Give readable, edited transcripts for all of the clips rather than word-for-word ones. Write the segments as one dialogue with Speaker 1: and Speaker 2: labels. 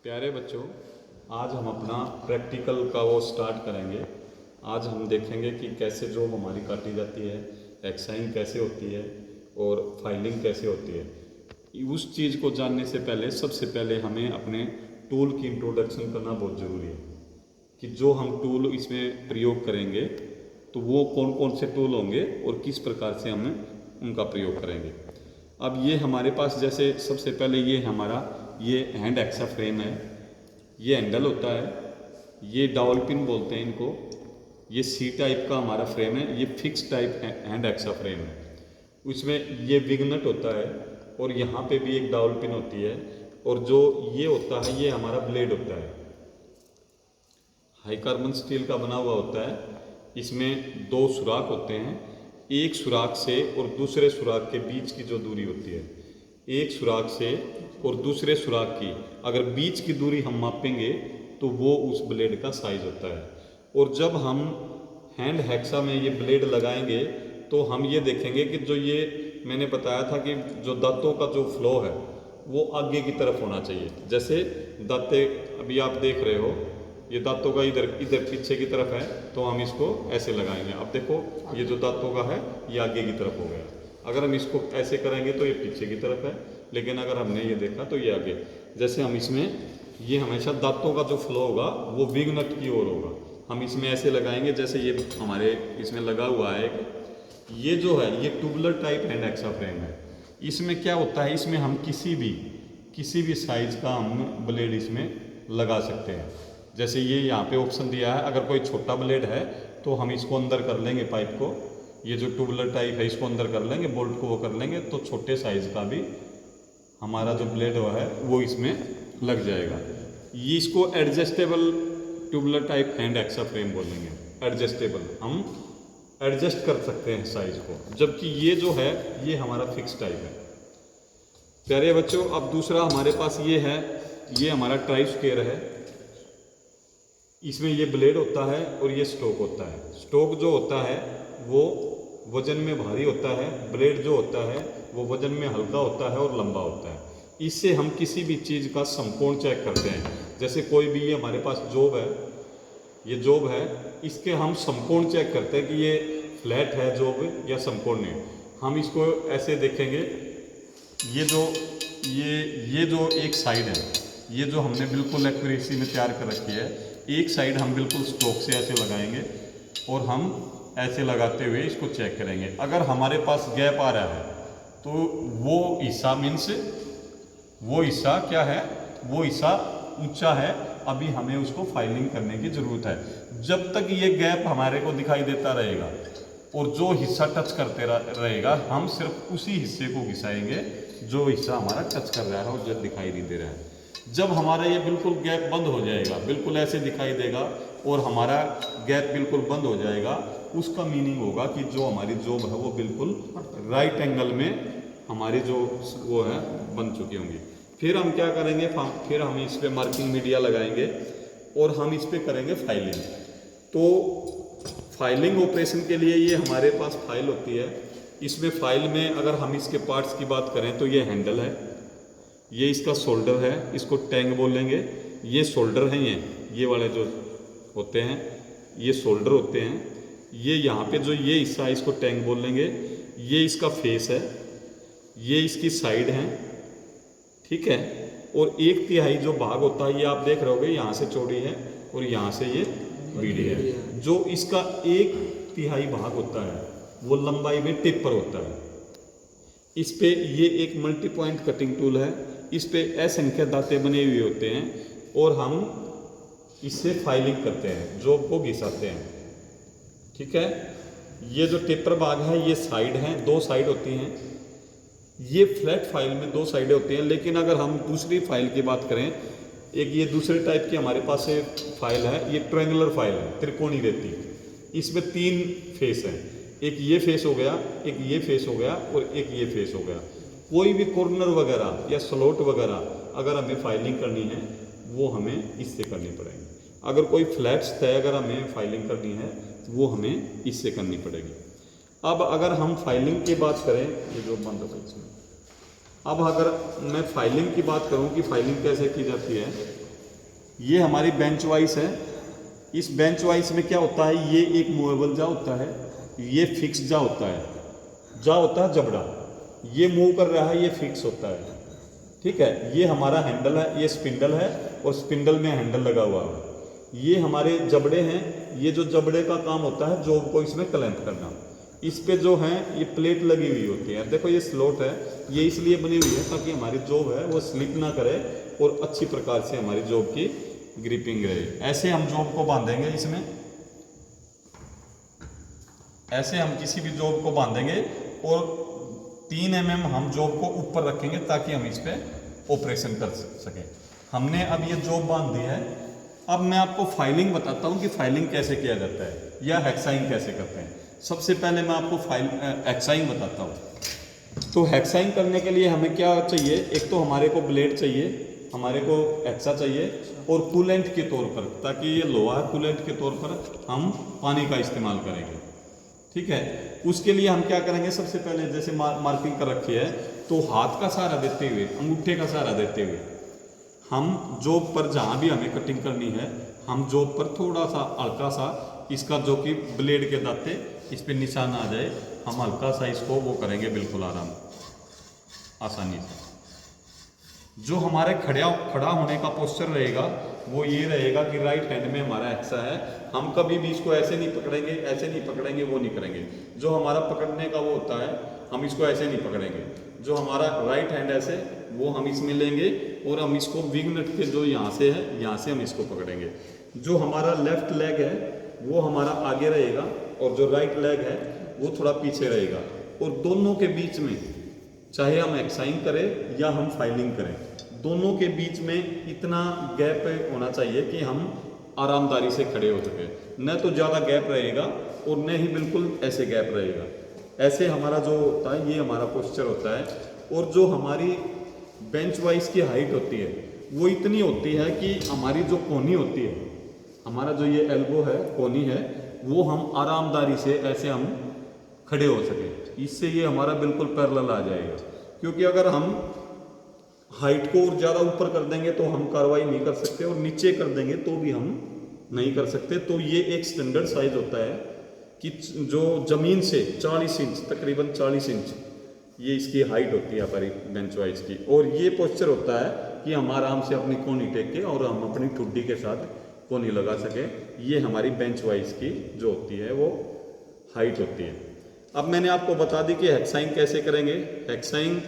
Speaker 1: प्यारे बच्चों, आज हम अपना प्रैक्टिकल का वो स्टार्ट करेंगे। आज हम देखेंगे कि कैसे जॉब हमारी काटी जाती है, एक्साइन कैसे होती है और फाइलिंग कैसे होती है। उस चीज़ को जानने से पहले सबसे पहले हमें अपने टूल की इंट्रोडक्शन करना बहुत ज़रूरी है कि जो हम टूल इसमें प्रयोग करेंगे तो वो कौन कौन से टूल होंगे और किस प्रकार से हम उनका प्रयोग करेंगे। अब ये हमारे पास जैसे सबसे पहले ये हैंड एक्सा फ्रेम है, ये हैंडल होता है, ये डावल पिन बोलते हैं इनको। ये सी टाइप का हमारा फ्रेम है, ये fix type hand hacksaw frame है। उसमें ये विगनट होता है और यहाँ पे भी एक डावल पिन होती है, और जो ये होता है ये हमारा ब्लेड होता है, हाई कार्बन स्टील का बना हुआ होता है। इसमें दो सुराख होते हैं, एक सुराख से और दूसरे सुराख के बीच की जो दूरी होती है, एक सुराख से और दूसरे सुराख की अगर बीच की दूरी हम मापेंगे तो वो उस ब्लेड का साइज होता है। और जब हम हैंड हेक्सा में ये ब्लेड लगाएंगे तो हम ये देखेंगे कि जो ये मैंने बताया था कि जो दांतों का जो फ्लो है वो आगे की तरफ होना चाहिए। जैसे दांते अभी आप देख रहे हो, ये दांतों का इधर इधर पीछे की तरफ है तो हम इसको ऐसे लगाएंगे। अब देखो ये जो दांतों का है ये आगे की तरफ हो गया। अगर हम इसको ऐसे करेंगे तो ये पीछे की तरफ है, लेकिन अगर हमने ये देखा तो ये आगे। जैसे हम इसमें ये हमेशा दांतों का जो फ्लो होगा वो विगनट की ओर होगा। हम इसमें ऐसे लगाएंगे, जैसे ये हमारे इसमें लगा हुआ है ये जो है ये tubular type hand hacksaw frame है। इसमें क्या होता है, इसमें हम किसी भी साइज का हम ब्लेड इसमें लगा सकते हैं। जैसे ये यहाँ पे ऑप्शन दिया है, अगर कोई छोटा ब्लेड है तो हम इसको अंदर कर लेंगे, पाइप को, ये जो ट्यूबुलर टाइप है इसको अंदर कर लेंगे, बोल्ट को वो कर लेंगे तो छोटे साइज का भी हमारा जो ब्लेड है वो इसमें लग जाएगा। ये इसको adjustable tubular type hand hacksaw frame बोलेंगे। एडजस्टेबल, हम एडजस्ट कर सकते हैं साइज को, जबकि ये जो है ये हमारा फिक्स टाइप है। प्यारे बच्चों, अब दूसरा हमारे पास ये है, ये हमारा ट्राई स्क्वायर है। इसमें ये ब्लेड होता है और ये स्टोक होता है। स्टोक जो होता है वो वजन में भारी होता है, ब्लेड जो होता है वो वजन में हल्का होता है और लंबा होता है। इससे हम किसी भी चीज़ का समकोण चेक करते हैं। जैसे कोई भी ये हमारे पास जॉब है, ये जॉब है, इसके हम समकोण चेक करते हैं कि ये फ्लैट है जॉब या समकोण है। हम इसको ऐसे देखेंगे, ये जो एक साइड है, ये जो हमने बिल्कुल एक्यूरेसी में तैयार कर रखी है, एक साइड हम बिल्कुल स्टोक से ऐसे लगाएंगे और हम ऐसे लगाते हुए इसको चेक करेंगे। अगर हमारे पास गैप आ रहा है तो वो हिस्सा मीन्स वो हिस्सा क्या है, वो हिस्सा ऊंचा है, अभी हमें उसको फाइलिंग करने की ज़रूरत है। जब तक ये गैप हमारे को दिखाई देता रहेगा और जो हिस्सा टच करते रहेगा, हम सिर्फ उसी हिस्से को घिसाएंगे जो हिस्सा हमारा टच कर रहा है और जो दिखाई नहीं दे रहा है। जब हमारा ये बिल्कुल गैप बंद हो जाएगा, बिल्कुल ऐसे दिखाई देगा और हमारा गैप बिल्कुल बंद हो जाएगा, उसका मीनिंग होगा कि जो हमारी जॉब है वो बिल्कुल राइट एंगल में हमारी जो वो है बन चुकी होंगी। फिर हम क्या करेंगे, फिर हम इस पर मार्किंग मीडिया लगाएंगे और हम इस पर करेंगे फाइलिंग। तो फाइलिंग ऑपरेशन के लिए ये हमारे पास फाइल होती है। इसमें फाइल में अगर हम इसके पार्ट्स की बात करें तो ये हैंडल है, ये इसका शोल्डर है, इसको टैंग बोलेंगे। ये शोल्डर हैं, ये वाले जो होते हैं ये शोल्डर होते हैं। ये यहाँ पे जो ये हिस्सा है इसको टैंग बोलेंगे। ये इसका फेस है, ये इसकी साइड है, ठीक है। और 1/3 जो भाग होता है ये आप देख रहे होगे, यहाँ से चौड़ी है और यहाँ से ये बीड़ी है। जो इसका 1/3 भाग होता है वो लंबाई में टेपर होता है। इस पे ये एक मल्टी पॉइंट कटिंग टूल है, इस पे असंख्य दांते बने हुए होते हैं और हम इससे फाइलिंग करते हैं, जॉब को घिसाते हैं, ठीक है। ये जो टेपर भाग है ये साइड हैं, 2 साइड होती हैं। ये फ्लैट फाइल में 2 साइडें होती हैं, लेकिन अगर हम दूसरी फाइल की बात करें, एक ये दूसरे टाइप की हमारे पास से फाइल है, ये ट्रायंगुलर फाइल है, त्रिकोणी रहती। इसमें 3 फेस हैं, एक ये फेस हो गया, एक ये फेस हो गया और एक ये फेस हो गया। कोई भी कॉर्नर वगैरह या स्लॉट वगैरह अगर हमें फाइलिंग करनी है वो हमें इससे करनी पड़ेगी। अगर कोई फ्लैट्स है, अगर हमें फाइलिंग करनी है वो हमें इससे करनी पड़ेगी। अब अगर हम फाइलिंग की बात करें, ये जो बंद है इसमें, अब अगर मैं फाइलिंग की बात करूं कि फाइलिंग कैसे की जाती है, ये हमारी बेंच वाइस है। इस बेंच वाइस में क्या होता है, ये एक मूवेबल जा होता है, ये फिक्स जा होता है। जा होता है जबड़ा, ये मूव कर रहा है, ये फिक्स होता है। ठीक है, ये हमारा हैंडल है, ये स्पिंडल है और स्पिंडल में हैंडल लगा हुआ है। ये हमारे जबड़े हैं, ये जो जबड़े का काम होता है जॉब को इसमें क्लैंप करना। इस पे जो है ये प्लेट लगी हुई होती है। देखो ये स्लॉट है, ये इसलिए बनी हुई है ताकि हमारी जॉब है वो स्लिप ना करे और अच्छी प्रकार से हमारी जॉब की ग्रिपिंग रहे। ऐसे हम जॉब को बांधेंगे इसमें, ऐसे हम किसी भी जॉब को बांधेंगे और 3 mm हम जॉब को ऊपर रखेंगे ताकि हम इस पर ऑपरेशन कर सकें। हमने अब ये जॉब बांध दी है। अब मैं आपको फाइलिंग बताता हूँ कि फाइलिंग कैसे किया जाता है या हेक्साइंग कैसे करते हैं। सबसे पहले मैं आपको हेक्साइंग बताता हूँ। तो हेक्साइंग करने के लिए हमें क्या चाहिए, एक तो हमारे को ब्लेड चाहिए, हमारे को हेक्सा चाहिए और कूलेंट के तौर पर, ताकि ये लोहा कूलेंट के तौर पर हम पानी का इस्तेमाल करेंगे। ठीक है, उसके लिए हम क्या करेंगे, सबसे पहले जैसे मार्किंग कर रखी है तो हाथ का सहारा देते हुए, अंगूठे का सहारा देते हुए हम जॉब पर जहाँ भी हमें कटिंग करनी है, हम जॉब पर थोड़ा सा हल्का सा इसका जो कि ब्लेड के दांते इस पे निशान आ जाए, हम हल्का सा इसको वो करेंगे बिल्कुल आसानी से। जो हमारे खड़ा होने का पोस्चर रहेगा वो ये रहेगा कि राइट हैंड में हमारा हेक्सा है। हम कभी भी इसको ऐसे नहीं पकड़ेंगे, ऐसे नहीं पकड़ेंगे, वो नहीं करेंगे। जो हमारा पकड़ने का वो होता है, हम इसको ऐसे नहीं पकड़ेंगे। जो हमारा राइट हैंड ऐसे, वो हम इसमें लेंगे और हम इसको विंग नट के जो यहाँ से है, यहाँ से हम इसको पकड़ेंगे। जो हमारा लेफ्ट लेग है वो हमारा आगे रहेगा और जो राइट लेग है वो थोड़ा पीछे रहेगा। और दोनों के बीच में, चाहे हम हेक्साइंग करें या हम फाइलिंग करें, दोनों के बीच में इतना गैप होना चाहिए कि हम आरामदारी से खड़े हो सके। न तो ज़्यादा गैप रहेगा और न ही बिल्कुल ऐसे गैप रहेगा। ऐसे हमारा जो होता है, ये हमारा पोस्चर होता है। और जो हमारी बेंच वाइज की हाइट होती है वो इतनी होती है कि हमारी जो कोनी होती है, हमारा जो ये एल्बो है, कोनी है, वो हम आरामदारी से ऐसे हम खड़े हो सके। इससे ये हमारा बिल्कुल पैरेलल आ जाएगा। क्योंकि अगर हम हाइट को और ज़्यादा ऊपर कर देंगे तो हम कार्रवाई नहीं कर सकते और नीचे कर देंगे तो भी हम नहीं कर सकते। तो ये एक स्टैंडर्ड साइज होता है कि जो ज़मीन से 40 इंच, तकरीबन 40 इंच ये इसकी हाइट होती है हमारी बेंच वाइज की। और ये पोस्चर होता है कि हम आराम से अपनी कोनी टेक के और हम अपनी ठुड्डी के साथ कोनी लगा सके। ये हमारी बेंच वाइज की जो होती है वो हाइट होती है। अब मैंने आपको बता दी कि हेक्साइंग कैसे करेंगे। हेक्साइंग,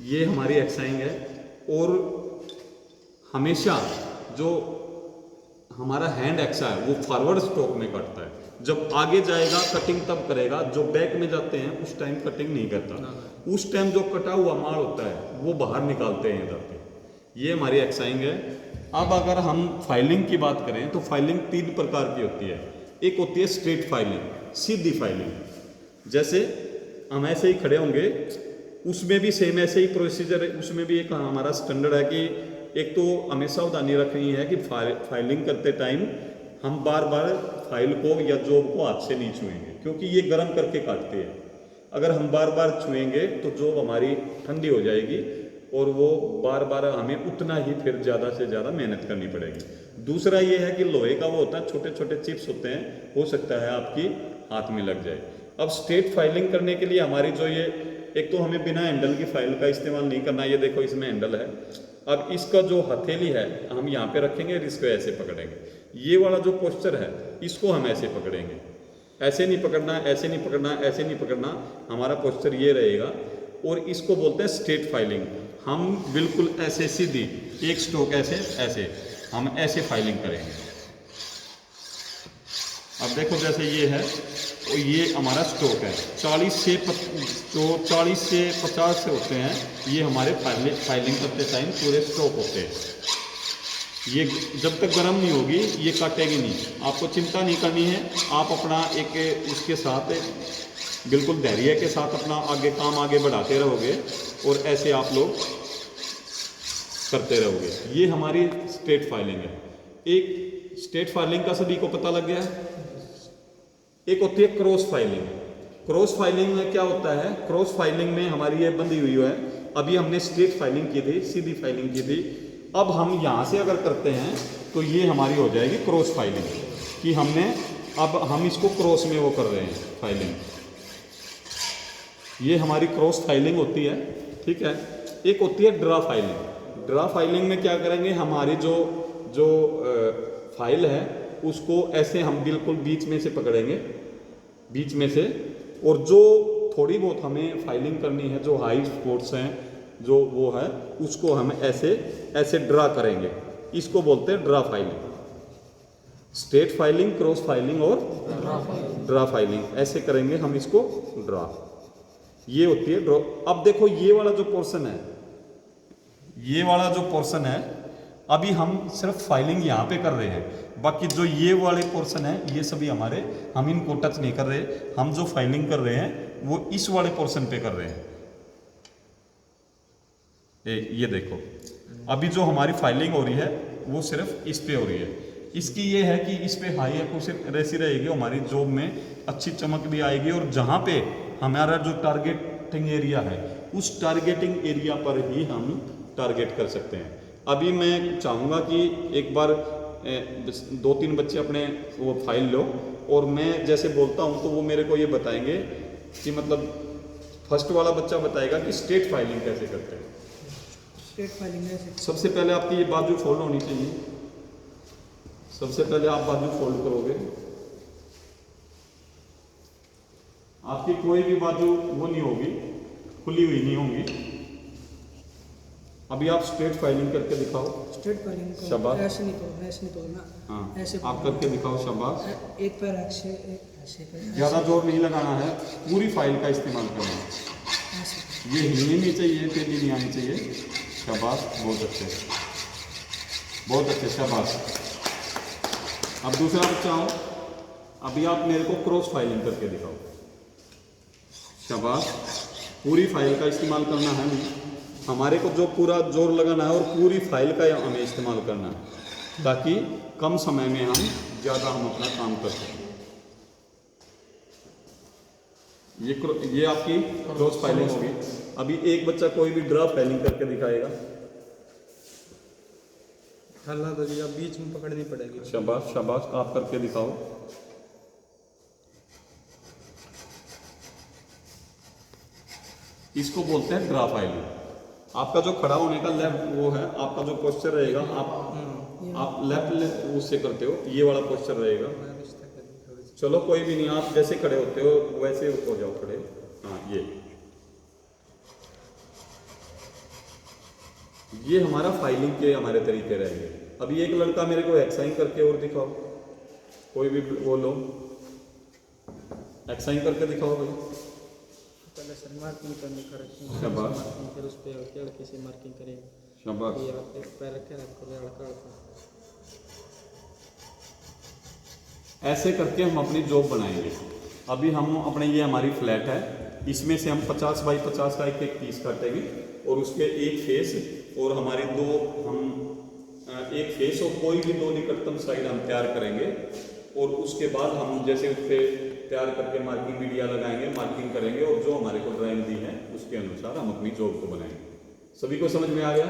Speaker 1: ये हमारी हेक्साइंग है। और हमेशा जो हमारा हैंड हेक्सा है वो फॉरवर्ड स्ट्रोक में कटता है। जब आगे जाएगा कटिंग तब करेगा, जो बैक में जाते हैं उस टाइम कटिंग नहीं करता। उस टाइम जो कटा हुआ माल होता है वो बाहर निकालते हैं इधर पे। ये हमारी हेक्साइंग है। अब अगर हम फाइलिंग की बात करें तो फाइलिंग 3 प्रकार की होती है। एक होती है स्ट्रेट फाइलिंग, सीधी फाइलिंग। जैसे हम ऐसे ही खड़े होंगे, उसमें भी सेम ऐसे ही प्रोसीजर है। उसमें भी एक हमारा स्टैंडर्ड है कि एक तो हमें सावधानी रखनी है कि फाइलिंग करते टाइम हम बार बार फाइल को या जॉब को हाथ से नहीं छुएंगे, क्योंकि ये गर्म करके काटते हैं। अगर हम बार बार छुएंगे तो जॉब हमारी ठंडी हो जाएगी और वो बार बार हमें उतना ही फिर ज़्यादा से ज़्यादा मेहनत करनी पड़ेगी। दूसरा ये है कि लोहे का वो होता है, छोटे छोटे चिप्स होते हैं, हो सकता है आपकी हाथ में लग जाए। अब स्ट्रेट फाइलिंग करने के लिए हमारी जो ये, एक तो हमें बिना हैंडल की फाइल का इस्तेमाल नहीं करना। ये देखो इसमें हैंडल है। अब इसका जो हथेली है हम यहाँ पे रखेंगे और इसको ऐसे पकड़ेंगे। ये वाला जो पोस्चर है इसको हम ऐसे पकड़ेंगे। ऐसे नहीं पकड़ना, ऐसे नहीं पकड़ना, ऐसे नहीं पकड़ना। हमारा पोस्चर ये रहेगा और इसको बोलते हैं स्ट्रेट फाइलिंग। हम बिल्कुल ऐसे सीधी, एक स्ट्रोक ऐसे ऐसे हम ऐसे फाइलिंग करेंगे। अब देखो जैसे ये है और ये हमारा स्ट्रोक है। 40 से 50 से होते हैं ये हमारे फाइलिंग करते टाइम पूरे स्ट्रोक होते हैं। ये जब तक गर्म नहीं होगी ये काटेगी नहीं। आपको चिंता नहीं करनी है। आप अपना एक इसके साथ बिल्कुल धैर्य के साथ अपना काम आगे बढ़ाते रहोगे और ऐसे आप लोग करते रहोगे। ये हमारी स्ट्रेट फाइलिंग है। एक स्ट्रेट फाइलिंग का सभी को पता लग गया है। एक होती है क्रॉस फाइलिंग। क्रॉस फाइलिंग में क्या होता है, क्रॉस फाइलिंग में हमारी ये बंधी हुई है। अभी हमने स्ट्रेट फाइलिंग की थी, सीधी फाइलिंग की थी। अब हम यहाँ से अगर करते हैं तो ये हमारी हो जाएगी क्रॉस फाइलिंग, कि हमने अब हम इसको क्रॉस में वो कर रहे हैं फाइलिंग, ये हमारी क्रॉस फाइलिंग होती है। ठीक है, एक होती है ड्रा फाइलिंग। ड्रा फाइलिंग में क्या करेंगे, हमारी जो जो फाइल है उसको ऐसे हम बिल्कुल बीच में से पकड़ेंगे, बीच में से, और जो थोड़ी बहुत हमें फाइलिंग करनी है, जो हाई स्पॉट्स हैं जो वो है, उसको हम ऐसे ऐसे ड्रा करेंगे, इसको बोलते हैं draw filing. Straight filing, cross filing और ड्रा फाइलिंग, ऐसे करेंगे हम इसको ड्रा, ये होती है ड्रॉ। अब देखो ये वाला जो पोर्शन है, ये वाला जो पोर्शन है, अभी हम सिर्फ फाइलिंग यहाँ पे कर रहे हैं, बाकी जो ये वाले पोर्शन है ये सभी हमारे, हम इनको टच नहीं कर रहे, हम जो फाइलिंग कर रहे हैं वो इस वाले पोर्शन पे कर रहे हैं। ये देखो, अभी जो हमारी फाइलिंग हो रही है वो सिर्फ इस पे हो रही है। इसकी ये है कि इस पे हाई एक्यूरेसी रहेगी, हमारी जॉब में अच्छी चमक भी आएगी, और जहाँ पे हमारा जो टारगेटिंग एरिया है उस टारगेटिंग एरिया पर ही हम टारगेट कर सकते हैं। अभी मैं चाहूँगा कि एक बार 2-3 बच्चे अपने वो फाइल लो, और मैं जैसे बोलता हूँ तो वो मेरे को ये बताएंगे कि मतलब फर्स्ट वाला बच्चा बताएगा कि स्ट्रेट फाइलिंग कैसे करते हैं।
Speaker 2: स्ट्रेट फाइलिंग कैसे?
Speaker 1: सबसे पहले आपकी ये बाजू फोल्ड होनी चाहिए, सबसे पहले आप बाजू फोल्ड करोगे, आपकी कोई भी बाजू वो नहीं होगी, खुली हुई नहीं होगी। अभी आप स्ट्रेट फाइलिंग करके दिखाओ।
Speaker 2: स्ट्रेट फाइलिंग को
Speaker 1: शाबाश।
Speaker 2: ऐसे नहीं तोड़ना।
Speaker 1: हाँ,
Speaker 2: ऐसे
Speaker 1: आप करके दिखाओ। शाबाश।
Speaker 2: एक पैर ऐसे कर,
Speaker 1: ज़्यादा जोर नहीं लगाना है, पूरी फाइल का इस्तेमाल करना है,
Speaker 2: ऐसे।
Speaker 1: ये हिलनी नहीं चाहिए, तेजी नहीं आनी चाहिए। शाबाश, बहुत अच्छे, बहुत अच्छे, शाबाश। अब दूसरा बच्चा आओ, अभी आप मेरे को क्रॉस फाइलिंग करके दिखाओ। शाबाश, पूरी फाइल का इस्तेमाल करना है, हमारे को जो पूरा जोर लगाना है और पूरी फाइल का हमें इस्तेमाल करना है, ताकि कम समय में हम ज़्यादा हम अपना काम कर सकें। ये आपकी क्रॉस फाइलिंग होगी। अभी एक बच्चा कोई भी ड्रा फाइलिंग करके दिखाएगा।
Speaker 2: हल्ला तो जी, बीच में पकड़नी पड़ेगी।
Speaker 1: शाबाश, शाबाश, आप करके दिखाओ। इसको बोलते हैं ड्रा फाइलिंग। आपका जो खड़ा होने का लेफ्ट वो है, आपका जो पोस्चर रहेगा, आप लेफ्ट उससे करते हो, ये वाला पोस्चर रहेगा। चलो कोई भी नहीं, आप जैसे खड़े होते हो वैसे हो जाओ खड़े। हाँ, ये हमारा फाइलिंग के हमारे तरीके रहेंगे। अभी एक लड़का मेरे को एक्साइन करके और दिखाओ, कोई भी वो लो, एक्साइन करके दिखाओ भाई।
Speaker 2: पहले सर मार्किंग करनी करेक्ट।
Speaker 1: शाबाश।
Speaker 2: फिर उस पे हल्के से मार्किंग करेंगे।
Speaker 1: शाबाश।
Speaker 2: ये आप एक पैर रखे आपको लड़का
Speaker 1: ऐसे करके हम अपनी जॉब बनाएंगे। अभी हम अपने, ये हमारी फ्लैट है, इसमें से हम 50 बाई 50 का एक पीस काटेंगे, और उसके एक फेस और हमारे एक फेस और कोई भी 2 निकटतम साइड हम तैयार करेंगे, और उसके बाद हम जैसे उस पर तैयार करके मार्किंग मीडिया लगाएंगे, मार्किंग करेंगे, और जो हमारे को ड्राइंग दी है उसके अनुसार हम अपनी जॉब को बनाएंगे। सभी को समझ में आ गया?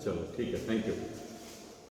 Speaker 1: चलो ठीक है, थैंक यू।